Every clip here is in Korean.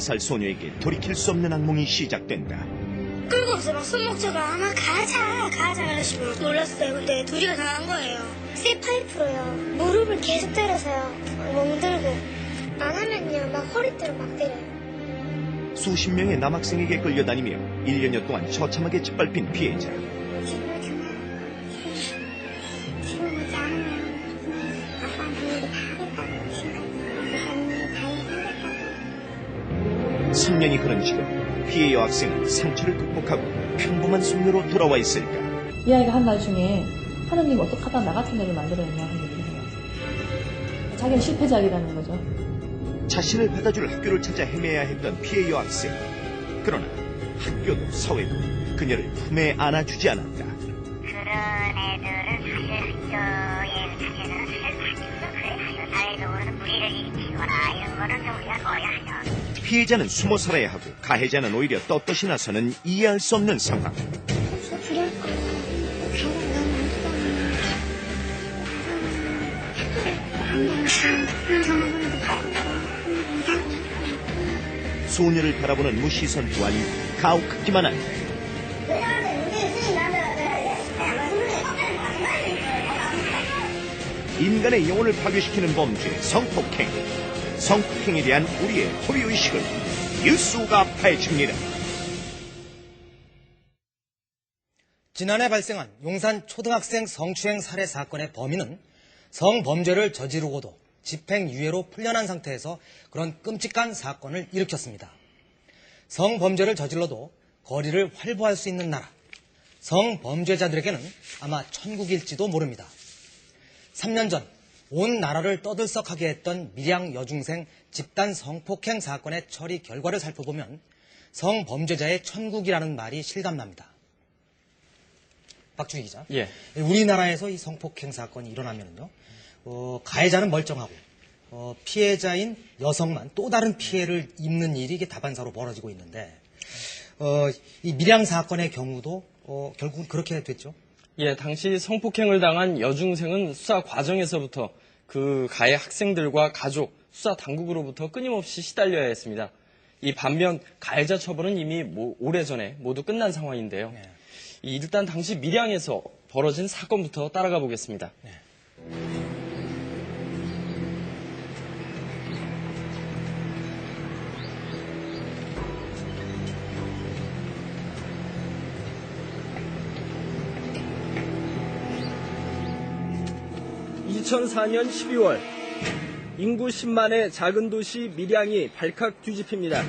살 소녀에게 돌이킬 수 없는 악몽이 시작된다. 끌고 와서 막 손목잡아 아마 가자 이러시고 놀랐어요. 근데 둘이가 당한 거예요. C8%요. 무릎을 계속 때려서요. 멍들고 안 하면요 막 허리띠로 막 때려요. 수십 명의 남학생에게 끌려다니며 1년여 동안 처참하게 짓밟힌 피해자. 지금 오지 않으면 아빠한테 얘기 다 하겠다고 지금까지 다 3년이 흐른 지금 피해 여학생은 상처를 극복하고 평범한 숙녀로 돌아와 있을까. 이 아이가 한 말 중에 하느님 어떻게 하다 나 같은 애를 만들어냈나 하는 얘기를 해요. 자기는 실패자이라는 거죠. 자신을 받아줄 학교를 찾아 헤매야 했던 피해 여학생. 그러나 학교도 사회도 그녀를 품에 안아주지 않았다. 그런 애들은 사실 학교에 자체는 그래 사회적으로는 무리를 일으키거나 이런 거는 좀 우리가 꺼야 하죠. 피해자는 숨어 살아야 하고 가해자는 오히려 떳떳이 나서는 이해할 수 없는 상황. 두려울 거예요. 가장 너무 소녀를 바라보는 무시선 또한 가혹하기만 한다. 인간의 영혼을 파괴시키는 범죄, 성폭행. 성폭행에 대한 우리의 호의의식을 뉴스가 파헤칩니다. 지난해 발생한 용산 초등학생 성추행 살해 사건의 범인은 성범죄를 저지르고도 집행유예로 풀려난 상태에서 그런 끔찍한 사건을 일으켰습니다. 성범죄를 저질러도 거리를 활보할 수 있는 나라, 성범죄자들에게는 아마 천국일지도 모릅니다. 3년 전 온 나라를 떠들썩하게 했던 밀양 여중생 집단 성폭행 사건의 처리 결과를 살펴보면 성범죄자의 천국이라는 말이 실감납니다. 박주희 기자. 예. 우리나라에서 이 성폭행 사건이 일어나면요, 가해자는 멀쩡하고 피해자인 여성만 또 다른 피해를 입는 일이 이게 다반사로 벌어지고 있는데 이 밀양 사건의 경우도 결국은 그렇게 됐죠. 예, 당시 성폭행을 당한 여중생은 수사 과정에서부터 그 가해 학생들과 가족, 수사 당국으로부터 끊임없이 시달려야 했습니다. 이 반면 가해자 처벌은 이미 오래전에 모두 끝난 상황인데요. 네. 일단 당시 밀양에서 벌어진 사건부터 따라가 보겠습니다. 네. 2004년 12월 인구 10만의 작은 도시 밀양이 발칵 뒤집힙니다.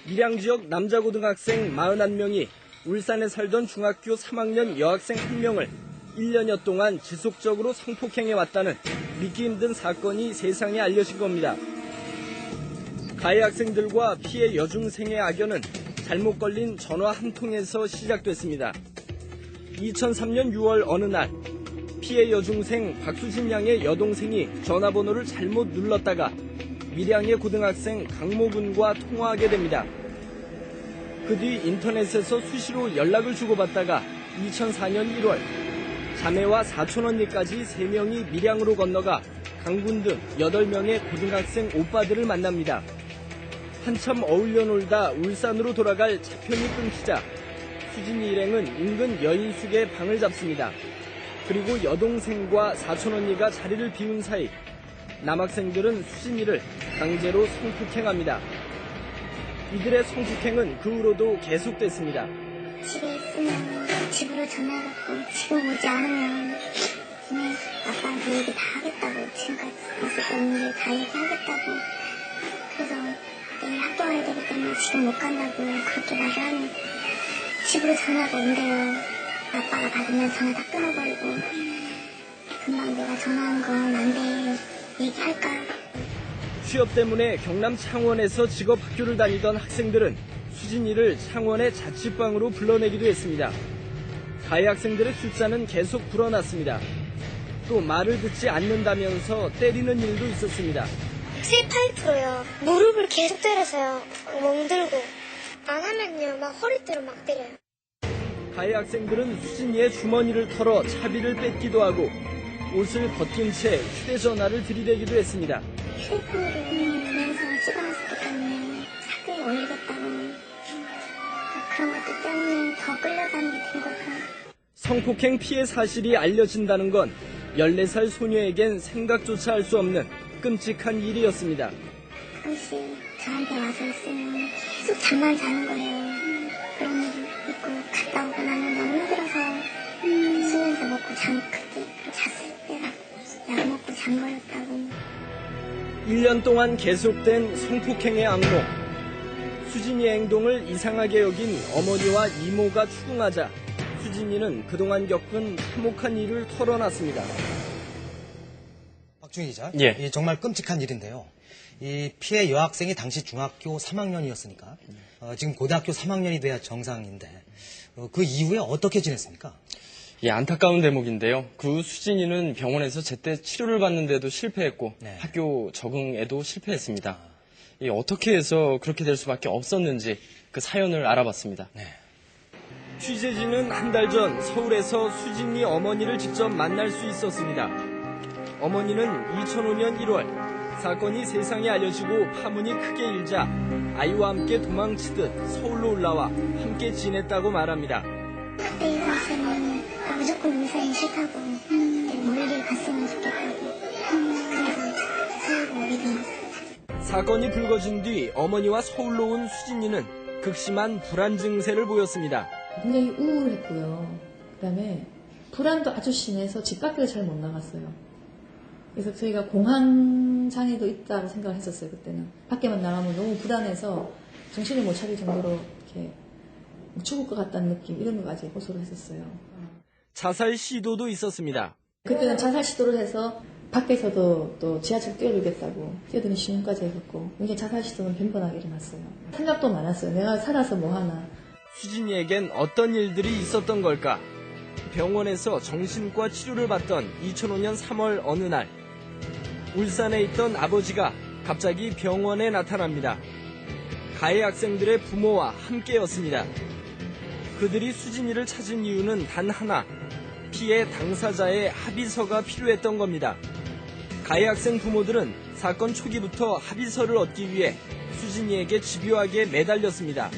밀양 지역 남자고등학생 41명이 울산에 살던 중학교 3학년 여학생 1명을 1년여 동안 지속적으로 성폭행해왔다는 믿기 힘든 사건이 세상에 알려진 겁니다. 가해 학생들과 피해 여중생의 악연은 잘못 걸린 전화 한 통에서 시작됐습니다. 2003년 6월 어느 날 피해 여중생 박수진 양의 여동생이 전화번호를 잘못 눌렀다가 밀양의 고등학생 강모군과 통화하게 됩니다. 그 뒤 인터넷에서 수시로 연락을 주고받다가 2004년 1월 자매와 사촌 언니까지 3명이 밀양으로 건너가 강군 등 8명의 고등학생 오빠들을 만납니다. 한참 어울려 놀다 울산으로 돌아갈 차편이 끊기자 수진이 일행은 인근 여인숙의 방을 잡습니다. 그리고 여동생과 사촌 언니가 자리를 비운 사이 남학생들은 수진이를 강제로 성폭행합니다. 이들의 성폭행은 그 후로도 계속됐습니다. 집에 있으면 집으로 전화해갖고 지금 오지 않으면 아빠한테 얘기 다 하겠다고 지금까지 있었던 일 다 얘기하겠다고 그래서 내일 학교 가야 되기 때문에 지금 못 간다고 그렇게 말을 하니 집으로 전화가 온대요. 아빠가 받으면 전화 다 끊어버리고 금방 내가 전화한 건 안 돼. 얘기할까? 취업 때문에 경남 창원에서 직업학교를 다니던 학생들은 수진이를 창원의 자취방으로 불러내기도 했습니다. 가해 학생들의 숫자는 계속 불어났습니다. 또 말을 듣지 않는다면서 때리는 일도 있었습니다. C8%요. 무릎을 계속 때려서요. 멍들고 안 하면요 막 허리띠로 막 때려요. 가해 학생들은 수진이의 주머니를 털어 차비를 뺏기도 하고 옷을 벗긴 채 휴대전화를 들이대기도 했습니다. 휴대폰으로 보내서 찍어서 성폭행 피해 사실이 알려진다는 건 14살 소녀에겐 생각조차 할 수 없는 끔찍한 일이었습니다. 가끔씩 저한테 와서 있으면 계속 잠만 자는 거예요. 그런 일이 있고 갔다 오고 나면 너무 힘들어서 수면제 먹고 그때 잤을 때가 약 먹고 잠 걸렸다고. 1년 동안 계속된 성폭행의 악몽. 수진이의 행동을 이상하게 여긴 어머니와 이모가 추궁하자 수진이는 그동안 겪은 참혹한 일을 털어놨습니다. 박준희 기자, 예. 이 정말 끔찍한 일인데요. 이 피해 여학생이 당시 중학교 3학년이었으니까 지금 고등학교 3학년이 돼야 정상인데 그 이후에 어떻게 지냈습니까? 예, 안타까운 대목인데요. 그 수진이는 병원에서 제때 치료를 받는데도 실패했고 네. 학교 적응에도 실패했습니다. 어떻게 해서 그렇게 될 수밖에 없었는지 그 사연을 알아봤습니다. 네. 취재진은 한 달 전 서울에서 수진이 어머니를 직접 만날 수 있었습니다. 어머니는 2005년 1월 사건이 세상에 알려지고 파문이 크게 일자 아이와 함께 도망치듯 서울로 올라와 함께 지냈다고 말합니다. 그때 사실은 무조건 의사에 싫다고 멀리 갔으면 좋겠다고 그래서 서울로 오게 되었어요. 사건이 불거진 뒤 어머니와 서울로 온 수진이는 극심한 불안 증세를 보였습니다. 굉장히 우울했고요. 그다음에 불안도 아주 심해서 집 밖을 잘 못 나갔어요. 그래서 저희가 공황장애도 있다고 생각을 했었어요. 그때는 밖에만 나가면 너무 불안해서 정신을 못 차릴 정도로 이렇게 죽을 것 같다는 느낌 이런 것까지 호소를 했었어요. 자살 시도도 있었습니다. 그때는 자살 시도를 해서 밖에서도 또 지하철 뛰어들겠다고 뛰어드는 시문까지 했었고 굉장히 자살 시도는 빈번하게 일어났어요. 생각도 많았어요. 내가 살아서 뭐 하나. 수진이에겐 어떤 일들이 있었던 걸까? 병원에서 정신과 치료를 받던 2005년 3월 어느 날 울산에 있던 아버지가 갑자기 병원에 나타납니다. 가해 학생들의 부모와 함께였습니다. 그들이 수진이를 찾은 이유는 단 하나, 피해 당사자의 합의서가 필요했던 겁니다. 가해 학생 부모들은 사건 초기부터 합의서를 얻기 위해 수진이에게 집요하게 매달렸습니다.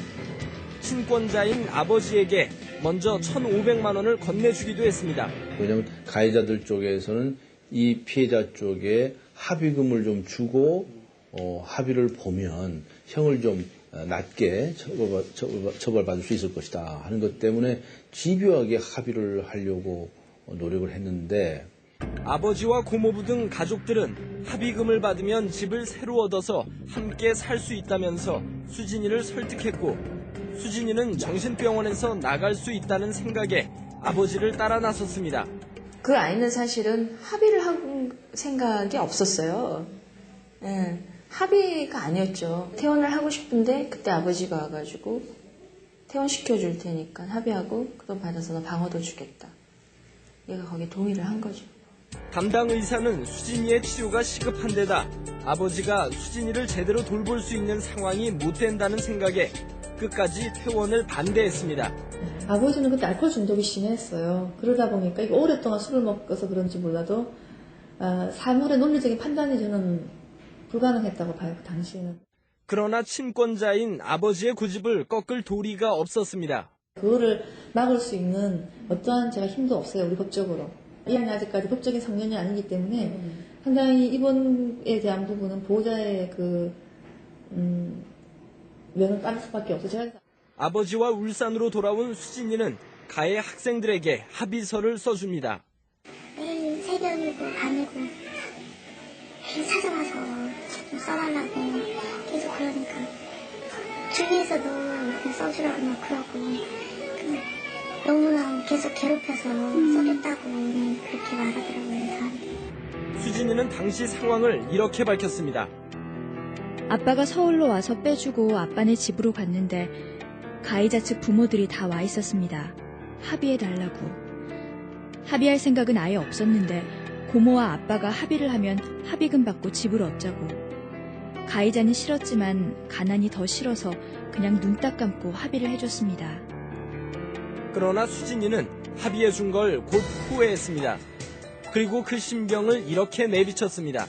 친권자인 아버지에게 먼저 1,500만 원을 건네주기도 했습니다. 왜냐하면 가해자들 쪽에서는 이 피해자 쪽에 합의금을 좀 주고 합의를 보면 형을 좀 낮게 처벌받을 수 있을 것이다 하는 것 때문에 집요하게 합의를 하려고 노력을 했는데 아버지와 고모부 등 가족들은 합의금을 받으면 집을 새로 얻어서 함께 살 수 있다면서 수진이를 설득했고 수진이는 정신병원에서 나갈 수 있다는 생각에 아버지를 따라 나섰습니다. 그 아이는 사실은 합의를 할 생각이 없었어요. 예, 합의가 아니었죠. 퇴원을 하고 싶은데 그때 아버지가 와가지고 퇴원시켜줄 테니까 합의하고 그 돈 받아서 너 방어도 주겠다. 얘가 거기에 동의를 한 거죠. 담당 의사는 수진이의 치료가 시급한 데다 아버지가 수진이를 제대로 돌볼 수 있는 상황이 못 된다는 생각에 끝까지 퇴원을 반대했습니다. 아버지는 그때 알코올 중독이 심했어요. 그러다 보니까 이게 오랫동안 술을 먹어서 그런지 몰라도 사물의 논리적인 판단이 저는 불가능했다고 봐요. 그 당시에는. 그러나 친권자인 아버지의 고집을 꺾을 도리가 없었습니다. 그거를 막을 수 있는 어떠한 제가 힘도 없어요. 우리 법적으로. 이 아이는 아직까지 법적인 성년이 아니기 때문에 상당히 이번에 대한 부분은 보호자의 면을 깔을 수밖에 없어요. 아버지와 울산으로 돌아온 수진이는 가해 학생들에게 합의서를 써줍니다. 매일 새벽이고 밤이고 매일 찾아와서 좀 써달라고 계속 그러니까 주위에서도 써주라고 막 그러고 너무나 계속 괴롭혀서 써줬다고 그렇게 말하더라고요. 저한테. 수진이는 당시 상황을 이렇게 밝혔습니다. 아빠가 서울로 와서 빼주고 아빠네 집으로 갔는데 가해자 측 부모들이 다 와 있었습니다. 합의해달라고. 합의할 생각은 아예 없었는데 고모와 아빠가 합의를 하면 합의금 받고 집을 얻자고. 가해자는 싫었지만 가난이 더 싫어서 그냥 눈 딱 감고 합의를 해줬습니다. 그러나 수진이는 합의해준 걸 곧 후회했습니다. 그리고 그 심경을 이렇게 내비쳤습니다.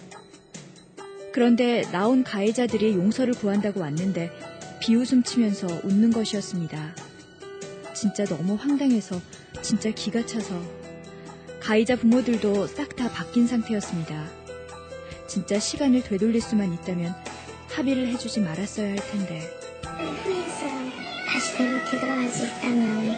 그런데 나온 가해자들이 용서를 구한다고 왔는데 비웃음 치면서 웃는 것이었습니다. 진짜 너무 황당해서 진짜 기가 차서 가해자 부모들도 싹 다 바뀐 상태였습니다. 진짜 시간을 되돌릴 수만 있다면 합의를 해주지 말았어야 할 텐데. 후회해서 다시 되돌아갈 수 있다면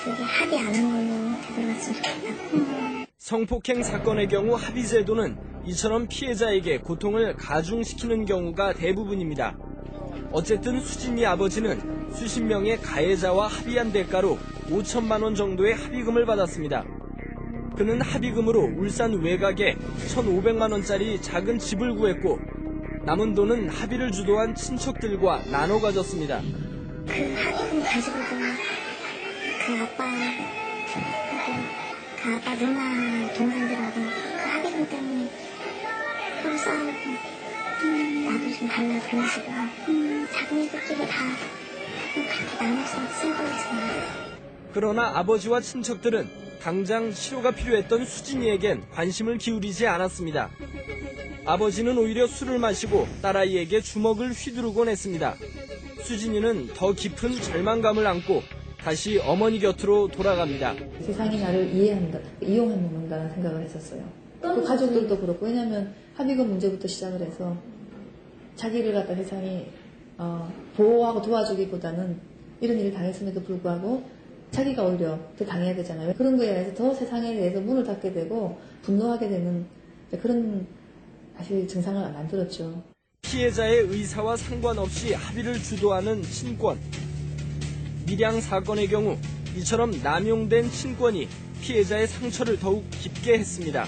그게 합의 안 한 걸로 되돌아갔으면 좋겠다. 성폭행 사건의 경우 합의 제도는 이처럼 피해자에게 고통을 가중시키는 경우가 대부분입니다. 어쨌든 수진이 아버지는 수십 명의 가해자와 합의한 대가로 5천만 원 정도의 합의금을 받았습니다. 그는 합의금으로 울산 외곽에 1,500만 원짜리 작은 집을 구했고 남은 돈은 합의를 주도한 친척들과 나눠 가졌습니다. 그 합의금 가지고도 그 아빠 누나 동생들하고 그 합의금 때문에 서로 싸우고 나도 좀 달라 그런 식으로 자기네들끼리 다 같이 나눠서 쓴 거였어요. 그러나 아버지와 친척들은 당장 치료가 필요했던 수진이에겐 관심을 기울이지 않았습니다. 아버지는 오히려 술을 마시고 딸아이에게 주먹을 휘두르곤 했습니다. 수진이는 더 깊은 절망감을 안고 다시 어머니 곁으로 돌아갑니다. 세상이 나를 이용한다는 생각을 했었어요. 그 가족들도 그렇고, 왜냐하면 합의금 문제부터 시작을 해서 자기를 갖다 세상이 보호하고 도와주기보다는 이런 일을 당했음에도 불구하고 자기가 오히려 더 당해야 되잖아요. 그런 거에 대해서 더 세상에 대해서 문을 닫게 되고 분노하게 되는 그런 사실 증상을 만들었죠. 피해자의 의사와 상관없이 합의를 주도하는 친권. 밀양 사건의 경우 이처럼 남용된 친권이 피해자의 상처를 더욱 깊게 했습니다.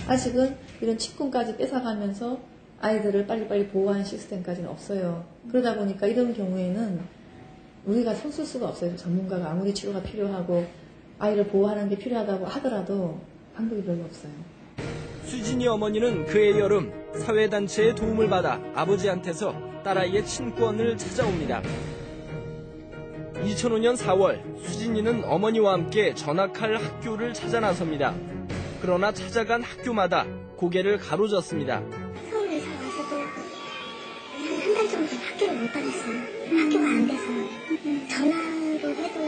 아직은 이런 친권까지 뺏어가면서 아이들을 빨리빨리 보호하는 시스템까지는 없어요. 그러다 보니까 이런 경우에는 우리가 손쓸 수가 없어요. 전문가가 아무리 치료가 필요하고 아이를 보호하는 게 필요하다고 하더라도 방법이 별로 없어요. 수진이 어머니는 그해 여름 사회단체의 도움을 받아 아버지한테서 딸아이의 친권을 찾아옵니다. 2005년 4월 수진이는 어머니와 함께 전학할 학교를 찾아 나섭니다. 그러나 찾아간 학교마다 고개를 가로졌습니다. 서울에서 와서도 한 달 정도 학교를 못 다녔어요. 학교가 안 돼서 전화로 해도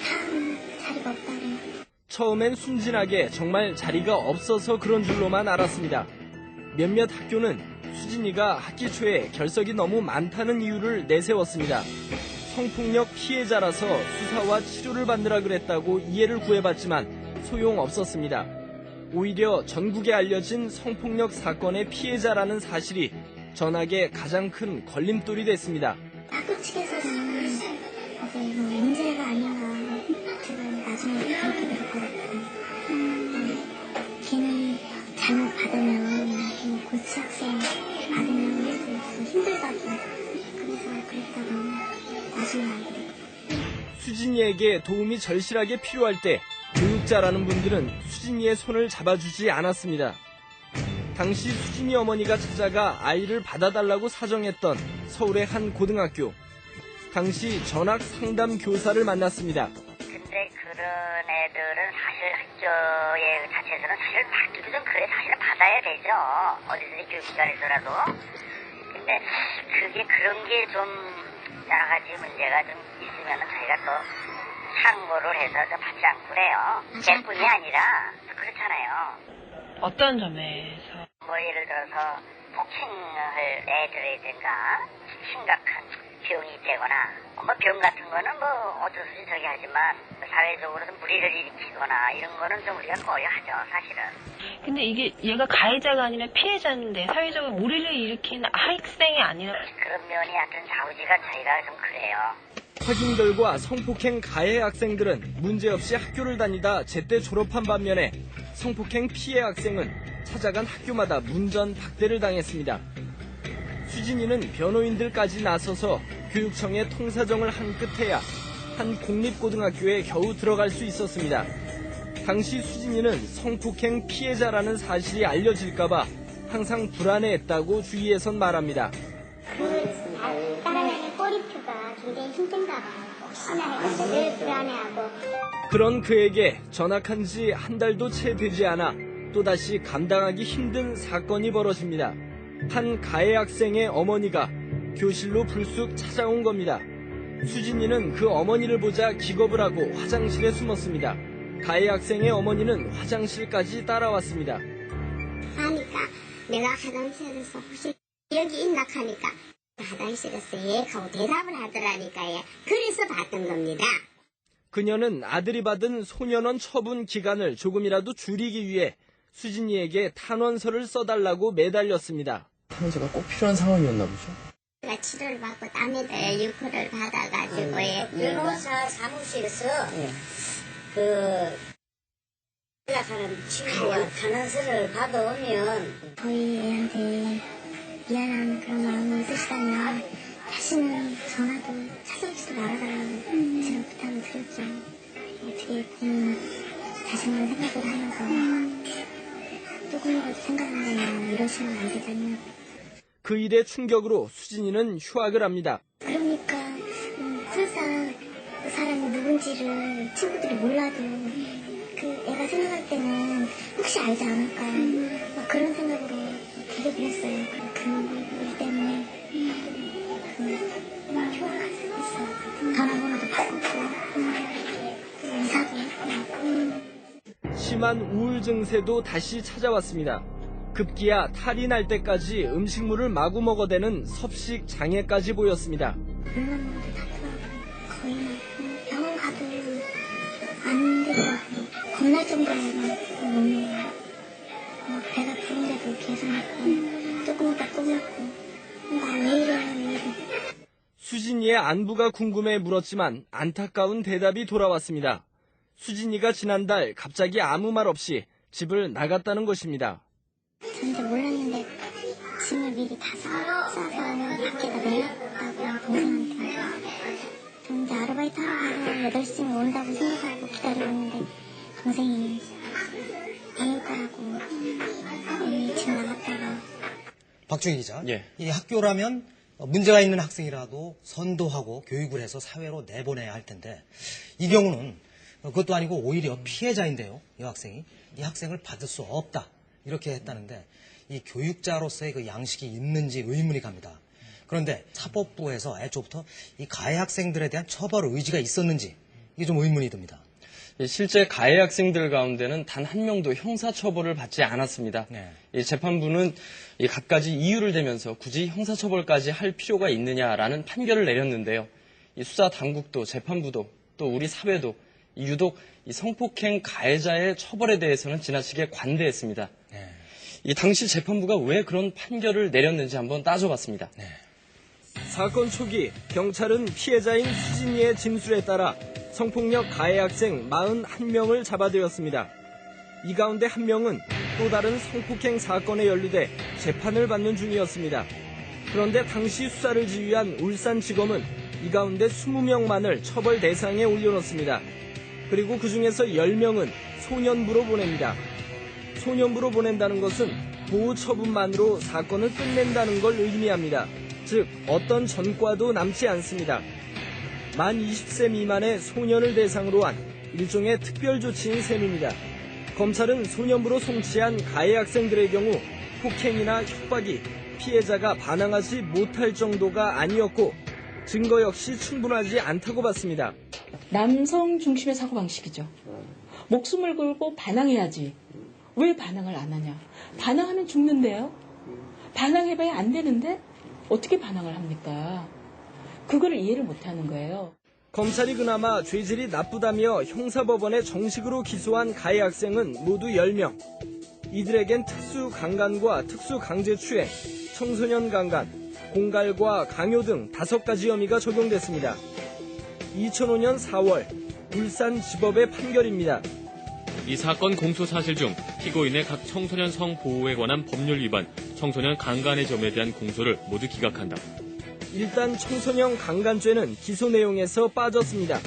참 자리가 없다고. 처음엔 순진하게 정말 자리가 없어서 그런 줄로만 알았습니다. 몇몇 학교는 수진이가 학기 초에 결석이 너무 많다는 이유를 내세웠습니다. 성폭력 피해자라서 수사와 치료를 받느라 그랬다고 이해를 구해봤지만 소용없었습니다. 오히려 전국에 알려진 성폭력 사건의 피해자라는 사실이 전학의 가장 큰 걸림돌이 됐습니다. 학교 측에서는 이제 문제가 아닌가 제가 나중에 그렇게 될 것 같고 걔는 잘못 받으면 고치 학생 받으면 힘들다고 그래서 그랬다고 나중에 알게 됐고. 수진이에게 도움이 절실하게 필요할 때 교육자라는 분들은 수진이의 손을 잡아주지 않았습니다. 당시 수진이 어머니가 찾아가 아이를 받아달라고 사정했던 서울의 한 고등학교. 당시 전학 상담 교사를 만났습니다. 근데 그런 애들은 사실 학교의 자체에서는 사실 받기도 좀 그래 사실은 받아야 되죠. 어디든지 교육기관에서라도. 근데 그게 그런 게 좀 여러 가지 문제가 좀 있으면 저희가 또 상고를 해서 좀 받지 않고 그래요. 걔뿐이 아니라 그렇잖아요. 어떤 점에서? 뭐 예를 들어서 폭행을 애들이든가 심각한 병이 되거나 뭐 병 같은 거는 뭐 어쩔 수 없이 저기 하지만 사회적으로 좀 무리를 일으키거나 이런 거는 좀 우리가 꺼려하죠 사실은. 근데 이게 얘가 가해자가 아니라 피해자인데 사회적으로 무리를 일으키는 학생이 아니라 그런 면이 하여튼 좌우지가 저희가 좀 그래요. 확인 결과 성폭행 가해 학생들은 문제없이 학교를 다니다 제때 졸업한 반면에 성폭행 피해 학생은 찾아간 학교마다 문전박대를 당했습니다. 수진이는 변호인들까지 나서서 교육청에 통사정을 한 끝에야 한 공립고등학교에 겨우 들어갈 수 있었습니다. 당시 수진이는 성폭행 피해자라는 사실이 알려질까봐 항상 불안해했다고 주위에선 말합니다. 따라가는 꼬리표가 굉장히 힘든가 봐요. 혹시나 해서 늘 불안해하고. 그런 그에게 전학한 지 한 달도 채 되지 않아 또다시 감당하기 힘든 사건이 벌어집니다. 한 가해 학생의 어머니가 교실로 불쑥 찾아온 겁니다. 수진이는 그 어머니를 보자 기겁을 하고 화장실에 숨었습니다. 가해 학생의 어머니는 화장실까지 따라왔습니다. 하니까 내가 화장실에서 혹시 여기 있나 하니까 화장실에서 예 하고 대답을 하더라니까 예. 그래서 봤던 겁니다. 그녀는 아들이 받은 소년원 처분 기간을 조금이라도 줄이기 위해 수진이에게 탄원서를 써달라고 매달렸습니다. 탄원서가 꼭 필요한 상황이었나 보죠? 제가 치료를 받고 땀에다 유포를 받아가지고 변호사 사무실에서 연락하는 친구가 탄원서를 받아오면 저희 애한테 미안한 그런 마음이 있으시다면 다시는 전화도 찾아오지도 말아달라고 제가 부탁을 드렸죠. 어떻게 본인 자신만 생각을 하면서 조금이라도 생각한다면 이러시면 안 되잖아요. 그 일의 충격으로 수진이는 휴학을 합니다. 그러니까 설사 그 사람이 누군지를 친구들이 몰라도 그 애가 생각할 때는 혹시 알지 않을까 막 그런 생각으로 되게 그랬어요. 그 일 때문에 휴학했어요. 전화번호도 바꿨고 이사도 했고. 심한 우울 증세도 다시 찾아왔습니다. 급기야 탈이 날 때까지 음식물을 마구 먹어대는 섭식 장애까지 보였습니다. 물만도 다투하고 거의 병원 가도 안 되더라고요. 겁날 정도로 먹는 배가 부른데도 계속 먹고 조금 있다 또 먹고 왜 이래. 수진이의 안부가 궁금해 물었지만 안타까운 대답이 돌아왔습니다. 수진이가 지난달 갑자기 아무 말 없이 집을 나갔다는 것입니다. 전혀 몰랐는데 짐을 미리 다 싸서 밖에다 내놨다고 동생한테. 전 이제 아르바이트 하러 8시쯤에 온다고 생각하고 기다리고 있는데 동생이 안 올 거라고 집 나갔다가. 박주희 기자, 예. 이 학교라면 문제가 있는 학생이라도 선도하고 교육을 해서 사회로 내보내야 할 텐데 이 경우는 그것도 아니고 오히려 피해자인데요. 이 학생이 이 학생을 받을 수 없다 이렇게 했다는데 이 교육자로서의 그 양식이 있는지 의문이 갑니다. 그런데 사법부에서 애초부터 이 가해 학생들에 대한 처벌 의지가 있었는지 이게 좀 의문이 듭니다. 실제 가해 학생들 가운데는 단 한 명도 형사처벌을 받지 않았습니다. 네. 이 재판부는 이 갖가지 이유를 대면서 굳이 형사처벌까지 할 필요가 있느냐라는 판결을 내렸는데요. 이 수사 당국도 재판부도 또 우리 사회도 유독 이 성폭행 가해자의 처벌에 대해서는 지나치게 관대했습니다. 네. 이 당시 재판부가 왜 그런 판결을 내렸는지 한번 따져봤습니다. 네. 사건 초기 경찰은 피해자인 수진이의 진술에 따라 성폭력 가해 학생 41명을 잡아들였습니다. 이 가운데 한 명은 또 다른 성폭행 사건에 연루돼 재판을 받는 중이었습니다. 그런데 당시 수사를 지휘한 울산지검은 이 가운데 20명만을 처벌 대상에 올려놓습니다. 그리고 그 중에서 10명은 소년부로 보냅니다. 소년부로 보낸다는 것은 보호 처분만으로 사건을 끝낸다는 걸 의미합니다. 즉 어떤 전과도 남지 않습니다. 만 20세 미만의 소년을 대상으로 한 일종의 특별 조치인 셈입니다. 검찰은 소년부로 송치한 가해 학생들의 경우 폭행이나 협박이 피해자가 반항하지 못할 정도가 아니었고 증거 역시 충분하지 않다고 봤습니다. 남성 중심의 사고방식이죠. 목숨을 걸고 반항해야지. 왜 반항을 안 하냐? 반항하면 죽는데요? 반항해봐야 안 되는데 어떻게 반항을 합니까? 그거를 이해를 못하는 거예요. 검찰이 그나마 죄질이 나쁘다며 형사법원에 정식으로 기소한 가해 학생은 모두 10명. 이들에겐 특수강간과 특수강제추행, 청소년 강간, 공갈과 강요 등 5가지 혐의가 적용됐습니다. 2005년 4월 울산지법의 판결입니다. 이 사건 공소 사실 중 피고인의 각 청소년 성보호에 관한 법률 위반, 청소년 강간의 점에 대한 공소를 모두 기각한다. 일단 청소년 강간죄는 기소 내용에서 빠졌습니다.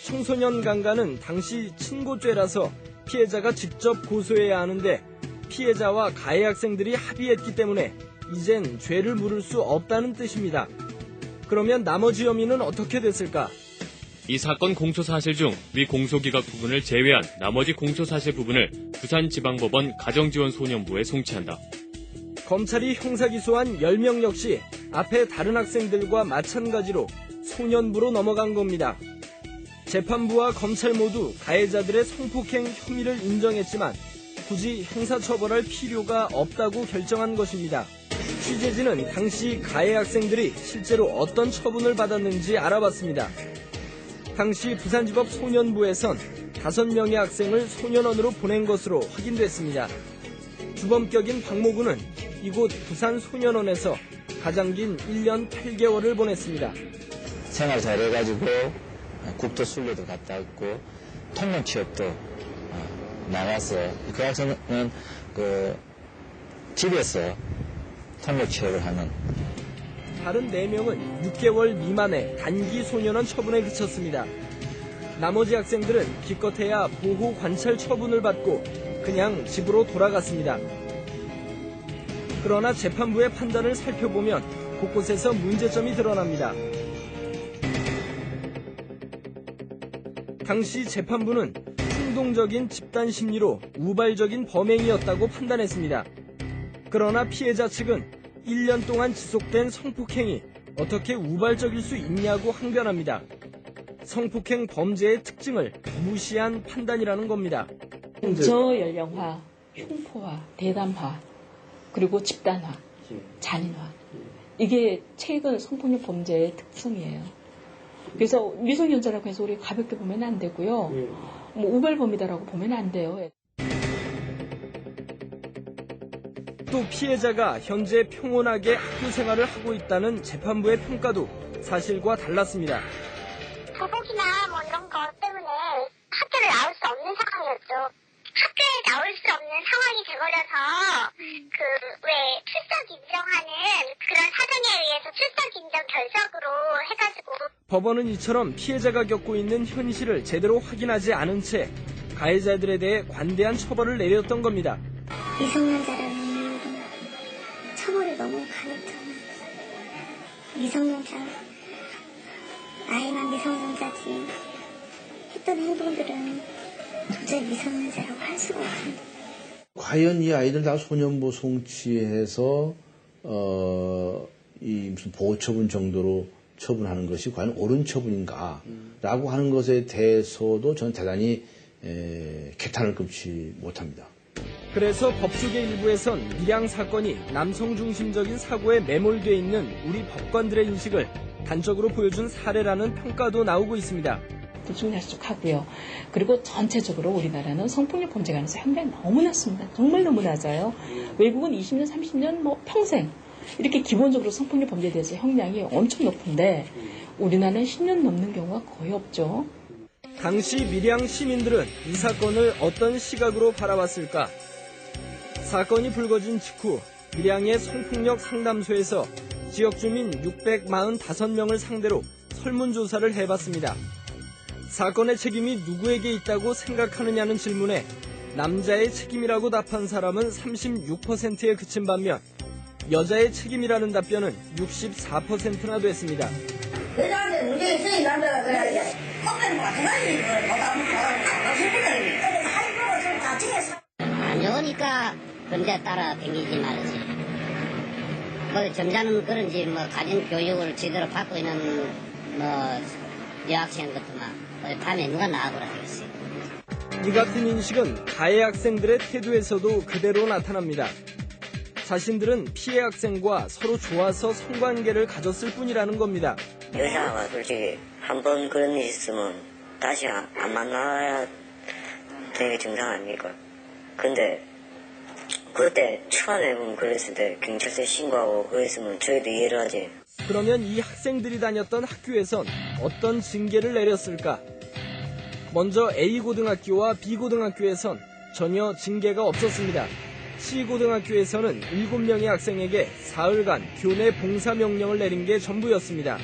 청소년 강간은 당시 친고죄라서 피해자가 직접 고소해야 하는데 피해자와 가해 학생들이 합의했기 때문에 이젠 죄를 물을 수 없다는 뜻입니다. 그러면 나머지 혐의는 어떻게 됐을까? 이 사건 공소사실 중 위 공소기각 부분을 제외한 나머지 공소사실 부분을 부산지방법원 가정지원소년부에 송치한다. 검찰이 형사기소한 10명 역시 앞에 다른 학생들과 마찬가지로 소년부로 넘어간 겁니다. 재판부와 검찰 모두 가해자들의 성폭행 혐의를 인정했지만 굳이 형사처벌할 필요가 없다고 결정한 것입니다. 취재진은 당시 가해 학생들이 실제로 어떤 처분을 받았는지 알아봤습니다. 당시 부산지법 소년부에선 5명의 학생을 소년원으로 보낸 것으로 확인됐습니다. 주범격인 박모군은 이곳 부산 소년원에서 가장 긴 1년 8개월을 보냈습니다. 생활 잘해가지고 국토순례도 갔다 왔고 통역 취업도 나가서 그 학생은 집에서 통역 취업을 하는. 다른 4명은 6개월 미만의 단기 소년원 처분에 그쳤습니다. 나머지 학생들은 기껏해야 보호 관찰 처분을 받고 그냥 집으로 돌아갔습니다. 그러나 재판부의 판단을 살펴보면 곳곳에서 문제점이 드러납니다. 당시 재판부는 충동적인 집단 심리로 우발적인 범행이었다고 판단했습니다. 그러나 피해자 측은 1년 동안 지속된 성폭행이 어떻게 우발적일 수 있냐고 항변합니다. 성폭행 범죄의 특징을 무시한 판단이라는 겁니다. 저연령화, 흉포화, 대담화, 그리고 집단화, 잔인화. 이게 최근 성폭력 범죄의 특성이에요. 그래서 미성년자라고 해서 우리 가볍게 보면 안 되고요. 뭐 우발범이다라고 보면 안 돼요. 또 피해자가 현재 평온하게 학교 생활을 하고 있다는 재판부의 평가도 사실과 달랐습니다. 보복이나 뭐 이런 것 때문에 학교를 나올 수 없는 상황이었죠. 학교에 나올 수 없는 상황이 돼버려서 왜 출석 인정하는 그런 사정에 의해서 출석 인정 결석으로 해가지고 법원은 이처럼 피해자가 겪고 있는 현실을 제대로 확인하지 않은 채 가해자들에 대해 관대한 처벌을 내렸던 겁니다. 미성년자라는 이유로 처벌이 너무 가했잖아요. 미성년자, 나이만 미성년자지 했던 행동들은 도저히 미성년자라고 할 수가 없습니다. 과연 이 아이들 다 소년부 송치해서 이 무슨 보호처분 정도로 처분하는 것이 과연 옳은 처분인가라고 하는 것에 대해서도 저는 대단히 개탄을 금치 못합니다. 그래서 법조계 일부에선 밀양 사건이 남성 중심적인 사고에 매몰되어 있는 우리 법관들의 인식을 단적으로 보여준 사례라는 평가도 나오고 있습니다. 들쑥날쑥하고요. 그리고 전체적으로 우리나라는 성폭력 범죄에 관해서 형량이 너무 낮습니다. 정말 너무 낮아요. 외국은 20년, 30년, 뭐 평생 이렇게 기본적으로 성폭력 범죄에 대해서 형량이 엄청 높은데 우리나라는 10년 넘는 경우가 거의 없죠. 당시 밀양 시민들은 이 사건을 어떤 시각으로 바라봤을까? 사건이 불거진 직후 밀양의 성폭력 상담소에서 지역 주민 645명을 상대로 설문조사를 해봤습니다. 사건의 책임이 누구에게 있다고 생각하느냐는 질문에 남자의 책임이라고 답한 사람은 36%에 그친 반면 여자의 책임이라는 답변은 64%나 됐습니다. 여자한테 문제 있으니 남자가 그래야지. 껍데기 마찬가지지. 안 좋으니까 근데 따라 댕기지 말지. 뭐 점잖은 그런지 뭐 가진 교육을 제대로 받고 있는 뭐 여학생 같으면 밤에 누가 나가보라 하겠어요. 이 같은 인식은 가해 학생들의 태도에서도 그대로 나타납니다. 자신들은 피해 학생과 서로 좋아서 성관계를 가졌을 뿐이라는 겁니다. 여자가 솔직히 한 번 그런 일 있으면 다시 안 만나야 되는 게 정상 아닙니까? 근데 그때 처음에 보면 그랬을 때 경찰서에 신고하고 그랬으면 저희도 이해를 하지. 그러면 이 학생들이 다녔던 학교에선 어떤 징계를 내렸을까? 먼저 A고등학교와 B고등학교에선 전혀 징계가 없었습니다. C고등학교에서는 7명의 학생에게 사흘간 교내 봉사명령을 내린 게 전부였습니다.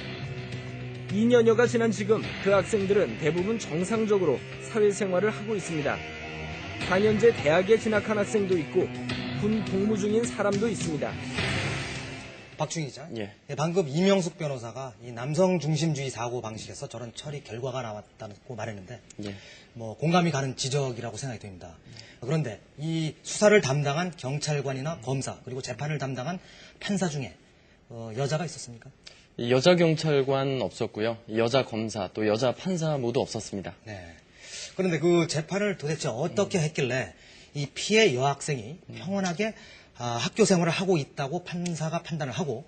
2년여가 지난 지금 그 학생들은 대부분 정상적으로 사회생활을 하고 있습니다. 4년제 대학에 진학한 학생도 있고 군 복무 중인 사람도 있습니다. 박충희 기자, 방금 이명숙 변호사가 이 남성 중심주의 사고 방식에서 저런 처리 결과가 나왔다고 말했는데 뭐 공감이 가는 지적이라고 생각이 됩니다. 그런데 이 수사를 담당한 경찰관이나 검사 그리고 재판을 담당한 판사 중에 여자가 있었습니까? 여자 경찰관 없었고요. 여자 검사 또 여자 판사 모두 없었습니다. 네. 그런데 그 재판을 도대체 어떻게 했길래 이 피해 여학생이 평온하게 학교 생활을 하고 있다고 판사가 판단을 하고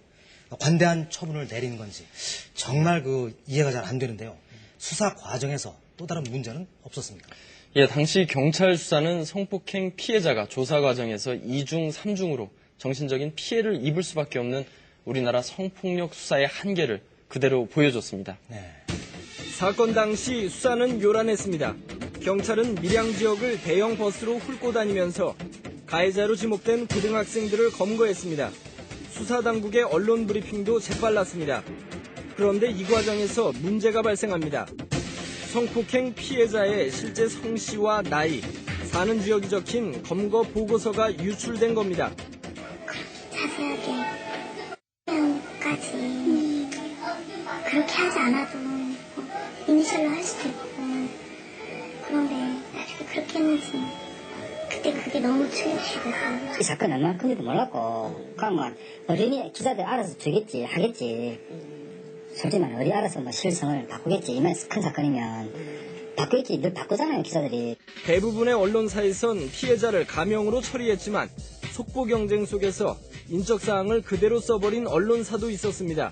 관대한 처분을 내린 건지 정말 그 이해가 잘 안 되는데요. 수사 과정에서 또 다른 문제는 없었습니까? 예, 당시 경찰 수사는 성폭행 피해자가 조사 과정에서 2중, 3중으로 정신적인 피해를 입을 수밖에 없는 우리나라 성폭력 수사의 한계를 그대로 보여줬습니다. 네. 사건 당시 수사는 요란했습니다. 경찰은 밀양 지역을 대형 버스로 훑고 다니면서 가해자로 지목된 고등학생들을 검거했습니다. 수사당국의 언론 브리핑도 재빨랐습니다. 그런데 이 과정에서 문제가 발생합니다. 성폭행 피해자의 실제 성씨와 나이, 사는 지역이 적힌 검거 보고서가 유출된 겁니다. 자세하게 까지 그렇게 하지 않아도 이니셜로 할 수도 있고 그런데 나중에 그렇게 했는지 그때 그게 너무 충격적이었어요. 이 사건이 얼마나 큰지도 몰랐고 그러면 어린이 기자들 알아서 주겠지 하겠지. 솔직히 말해 어디 알아서 뭐 실성을 바꾸겠지. 이만 큰 사건이면 바꾸겠지. 늘 바꾸잖아요 기자들이. 대부분의 언론사에선 피해자를 가명으로 처리했지만 속보 경쟁 속에서 인적사항을 그대로 써버린 언론사도 있었습니다.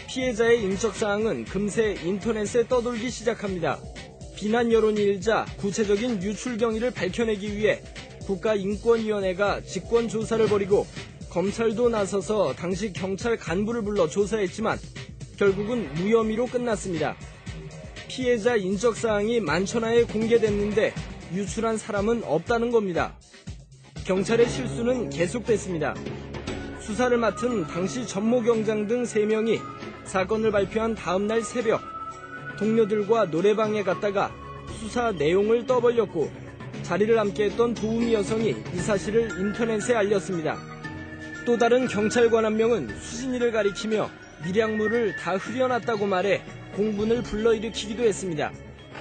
피해자의 인적사항은 금세 인터넷에 떠돌기 시작합니다. 비난 여론이 일자 구체적인 유출 경위를 밝혀내기 위해 국가인권위원회가 직권조사를 벌이고 검찰도 나서서 당시 경찰 간부를 불러 조사했지만 결국은 무혐의로 끝났습니다. 피해자 인적사항이 만천하에 공개됐는데 유출한 사람은 없다는 겁니다. 경찰의 실수는 계속됐습니다. 수사를 맡은 당시 전모경장 등 3명이 사건을 발표한 다음날 새벽 동료들과 노래방에 갔다가 수사 내용을 떠벌렸고 자리를 함께했던 도우미 여성이 이 사실을 인터넷에 알렸습니다. 또 다른 경찰관 한 명은 수진이를 가리키며 밀양물을 다 흐려놨다고 말해 공분을 불러일으키기도 했습니다.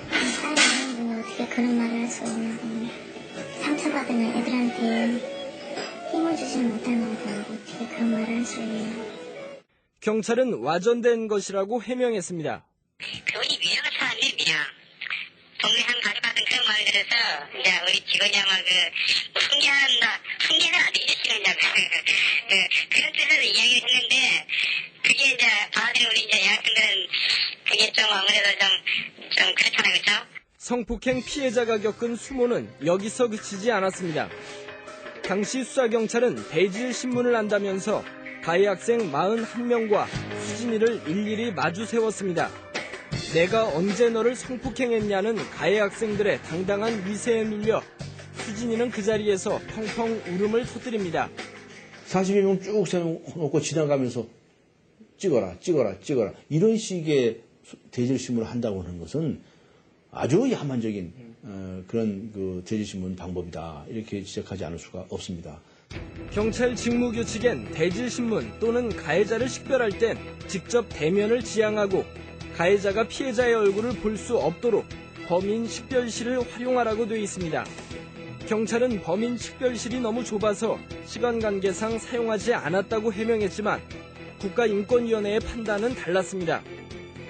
다른 분이 어떻게 그런 말을 할 수 있냐고. 상처받은 애들한테 힘을 주지 못하는 거라고 어떻게 그런 말을 할 수 있냐고. 경찰은 와전된 것이라고 해명했습니다. 그분이 밀양을 사는데 밀양. 동네상 가져갔던 그런 말을 들어서 이제 우리 직원이 아마 훈계는 아니지 시간이냐고 그런 뜻으로 이야기를 했는데 그게 이제 받아들인 우리 이제 여학생들은 그게 좀 아무래도 좀 그렇잖아요, 그렇죠? 성폭행 피해자가 겪은 수모는 여기서 그치지 않았습니다. 당시 수사경찰은 대질 신문을 한다면서 가해 학생 41명과 수진이를 일일이 마주 세웠습니다. 내가 언제 너를 성폭행했냐는 가해 학생들의 당당한 위세에 눌려 수진이는 그 자리에서 펑펑 울음을 터뜨립니다. 42명 쭉 세워놓고 지나가면서 찍어라 이런 식의 대질신문을 한다고 하는 것은 아주 야만적인 그런 그 대질신문 방법이다 이렇게 지적하지 않을 수가 없습니다. 경찰 직무규칙엔 대질신문 또는 가해자를 식별할 땐 직접 대면을 지향하고 가해자가 피해자의 얼굴을 볼 수 없도록 범인 식별실을 활용하라고 되어 있습니다. 경찰은 범인 식별실이 너무 좁아서 시간 관계상 사용하지 않았다고 해명했지만 국가인권위원회의 판단은 달랐습니다.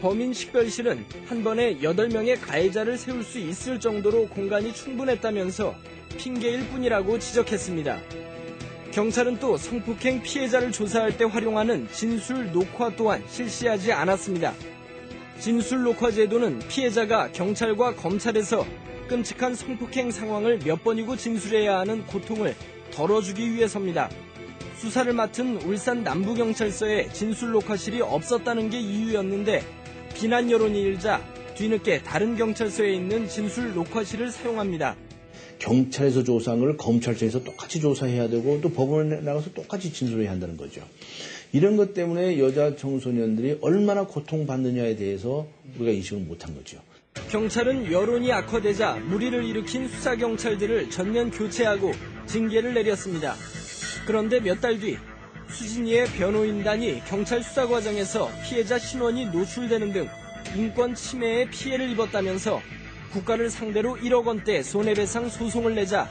범인 식별실은 한 번에 8명의 가해자를 세울 수 있을 정도로 공간이 충분했다면서 핑계일 뿐이라고 지적했습니다. 경찰은 또 성폭행 피해자를 조사할 때 활용하는 진술 녹화 또한 실시하지 않았습니다. 진술 녹화 제도는 피해자가 경찰과 검찰에서 끔찍한 성폭행 상황을 몇 번이고 진술해야 하는 고통을 덜어주기 위해서입니다. 수사를 맡은 울산 남부경찰서에 진술 녹화실이 없었다는 게 이유였는데 비난 여론이 일자 뒤늦게 다른 경찰서에 있는 진술 녹화실을 사용합니다. 경찰에서 조사한 걸 검찰청에서 똑같이 조사해야 되고 또 법원에 나가서 똑같이 진술해야 한다는 거죠. 이런 것 때문에 여자 청소년들이 얼마나 고통받느냐에 대해서 우리가 인식을 못한 거죠. 경찰은 여론이 악화되자 무리를 일으킨 수사경찰들을 전면 교체하고 징계를 내렸습니다. 그런데 몇 달 뒤 수진이의 변호인단이 경찰 수사 과정에서 피해자 신원이 노출되는 등 인권 침해에 피해를 입었다면서 국가를 상대로 1억 원대 손해배상 소송을 내자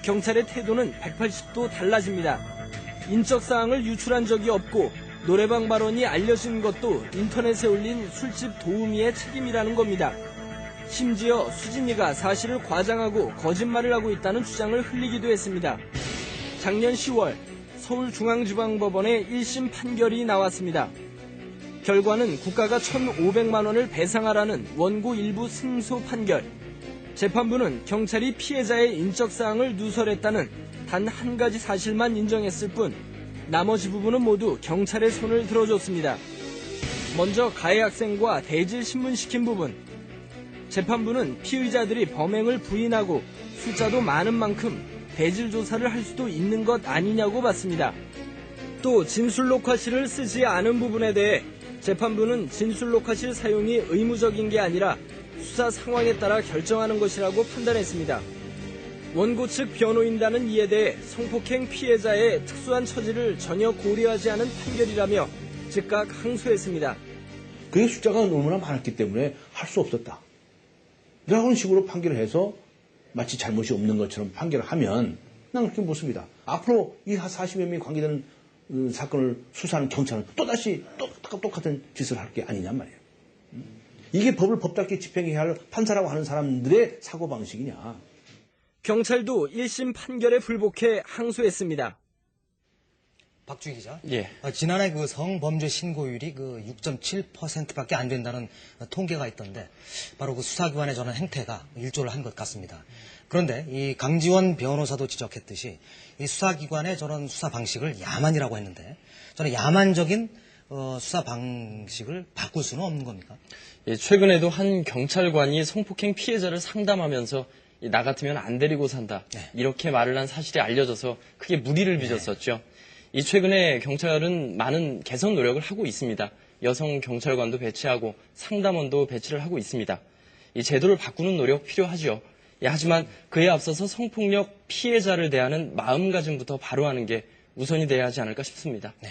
경찰의 태도는 180도 달라집니다. 인적사항을 유출한 적이 없고 노래방 발언이 알려진 것도 인터넷에 올린 술집 도우미의 책임이라는 겁니다. 심지어 수진이가 사실을 과장하고 거짓말을 하고 있다는 주장을 흘리기도 했습니다. 작년 10월 서울중앙지방법원에 1심 판결이 나왔습니다. 결과는 국가가 1,500만 원을 배상하라는 원고 일부 승소 판결. 재판부는 경찰이 피해자의 인적사항을 누설했다는 단 한 가지 사실만 인정했을 뿐 나머지 부분은 모두 경찰의 손을 들어줬습니다. 먼저 가해 학생과 대질 신문시킨 부분. 재판부는 피의자들이 범행을 부인하고 숫자도 많은 만큼 대질 조사를 할 수도 있는 것 아니냐고 봤습니다. 또 진술 녹화실을 쓰지 않은 부분에 대해 재판부는 진술 녹화실 사용이 의무적인 게 아니라 수사 상황에 따라 결정하는 것이라고 판단했습니다. 원고 측 변호인단은 이에 대해 성폭행 피해자의 특수한 처지를 전혀 고려하지 않은 판결이라며 즉각 항소했습니다. 그게 숫자가 너무나 많았기 때문에 할 수 없었다. 이런 식으로 판결을 해서 마치 잘못이 없는 것처럼 판결을 하면 난 그렇게 묻습니다. 앞으로 이 40여 명이 관계되는 사건을 수사하는 경찰은 또다시 똑같은 짓을 할 게 아니냔 말이에요. 이게 법을 법답게 집행해야 할 판사라고 하는 사람들의 사고방식이냐. 경찰도 1심 판결에 불복해 항소했습니다. 박주희 기자. 예. 지난해 그 성범죄 신고율이 그 6.7%밖에 안 된다는 통계가 있던데 바로 그 수사기관의 저런 행태가 일조를 한 것 같습니다. 그런데 이 강지원 변호사도 지적했듯이 이 수사기관의 저런 수사 방식을 야만이라고 했는데 저는 야만적인 수사 방식을 바꿀 수는 없는 겁니까? 예, 최근에도 한 경찰관이 성폭행 피해자를 상담하면서 나 같으면 안 데리고 산다. 이렇게 말을 한 사실이 알려져서 크게 물의를 빚었었죠. 이 최근에 경찰은 많은 개선 노력을 하고 있습니다. 여성 경찰관도 배치하고 상담원도 배치를 하고 있습니다. 이 제도를 바꾸는 노력 필요하죠. 예, 하지만 그에 앞서서 성폭력 피해자를 대하는 마음가짐부터 바로 하는 게 우선이 돼야 하지 않을까 싶습니다. 네.